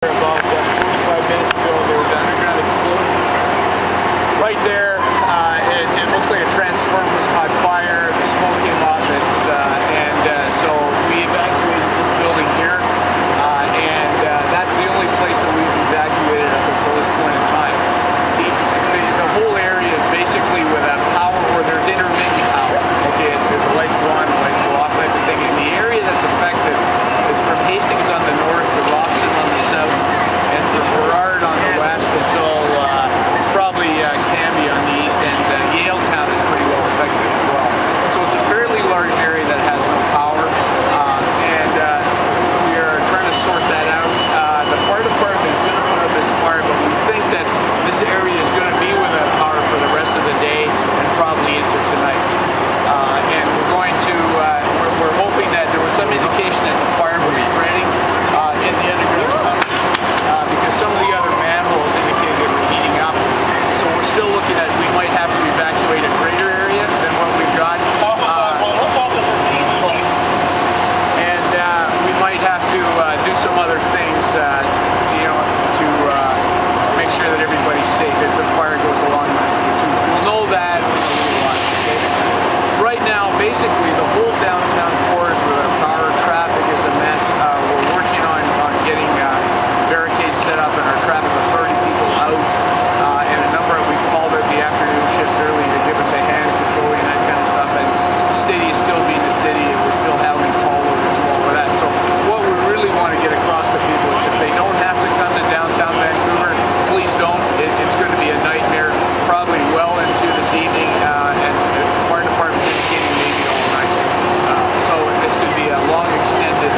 About 45 minutes ago, there was an underground explosion right there. It looks like a transformer was caught fire. The smoke came off it, so we evacuated this building here, that's the only place that we've evacuated up until this point in time. The whole area is basically without power, or there's intermittent power. Okay, the lights go on, the lights go off, type of thing. And the area that's affected is from Hastings on the north to Robson on the south, and from Burrard on the west until probably Cambie on the east, and Yaletown is pretty well affected as well. So it's a fairly large area that has no power, and we are trying to sort that out. The fire department is going to put out this fire, but we think that this area is going to be without power for the rest of the day and probably into tonight. And we're going to, we're hoping that there was some indication that the fire was spreading in the underground tunnel, because some of the other manholes indicated they were heating up. So we're still looking at, we might have to evacuate a greater area than what we've got. And we might have to do some other things, to make sure that everybody's safe if the fire goes along the tubes. We'll know that when we want, okay? Right now, basically, the whole downtown core is without power. Traffic is a mess. We're working on getting barricades set up in our traffic authority people out, and a number of, we've called out the afternoon shifts early to give us a hand controlling that kind of stuff, and the city is still being the city, and we're still having call orders and all of that. So what we really want to get across to people is if they don't have to come to downtown Vancouver, please don't. It's going to be a nightmare, probably well into this evening, and the fire department's indicating maybe all night. So this could be a long, extended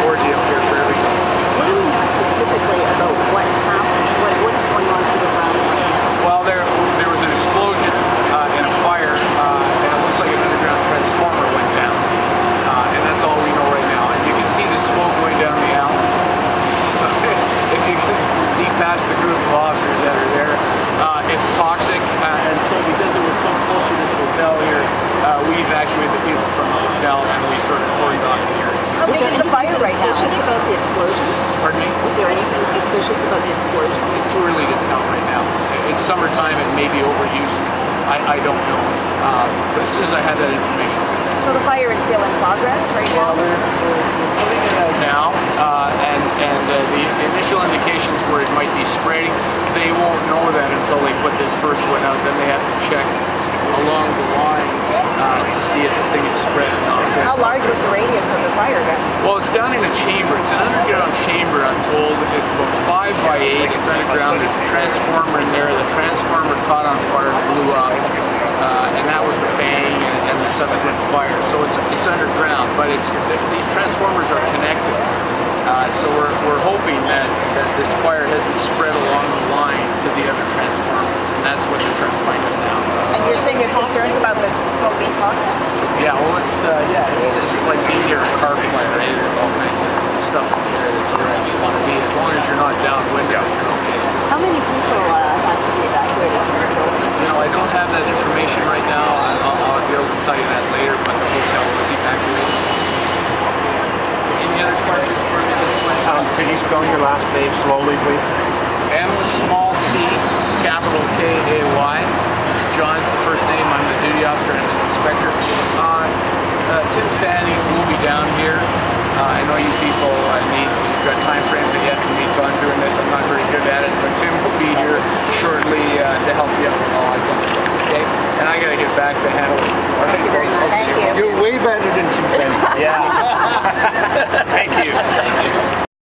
ordeal here for everybody. What do we know specifically about what happened? What is going on underground? Well, there was an explosion and a fire, and it looks like an underground transformer went down. And that's all we know right now. And you can see the smoke going down the alley. So if you can see past the group of officers that are there, it's toxic. And so because it was so close to this hotel here, we evacuated the people from the hotel and we sort of cordoned off the area. How big is the fire right now? Suspicious about the explosion? Pardon me? Is there anything suspicious about the explosion? It's too early to tell right now. It's summertime and maybe overuse. I don't know. But as soon as I had that information. So the fire is still in progress right now? Well, they're putting it out now, and the initial indications where it might be spreading, they won't know that until they put this first one out. Then they have to check along the lines to see if the thing is spread or not. How large was the radius of the fire then? Well, it's down in a chamber. It's an underground chamber, I'm told. It's about 5 by 8. It's underground. There's a transformer in there. The transformer caught on fire, blew up, and that was the bang and the subsequent fire. So it's underground, but these transformers are connected. So we're hoping that this fire hasn't spread along the lines to the other transformers, and that's what they're trying to find out now. And you're saying there's concerns about the smoke being toxic? Yeah, well, it's like being near a car fire, right? There's all kinds of stuff in the air that you don't want to be. As long as you're not downwind out, you're okay. How many people had to be evacuated from this building? I don't have that information right now. I'll be able to tell you that later, but the hotel was evacuated. Any other questions for me at this point? Could you spell your last name slowly, please? M-C, capital K-A-Y. John's the first name. I'm the duty officer and the inspector. Tim Fanning will be down here. I know you people you've got time frames that you have to meet, so I'm doing this. I'm not very good at it, but Tim will be here shortly to help you out with all that kind of stuff, okay? And I gotta get back to handling this. All right, Thank you very much. Thank you. You're way better than Tim Fanning. Yeah.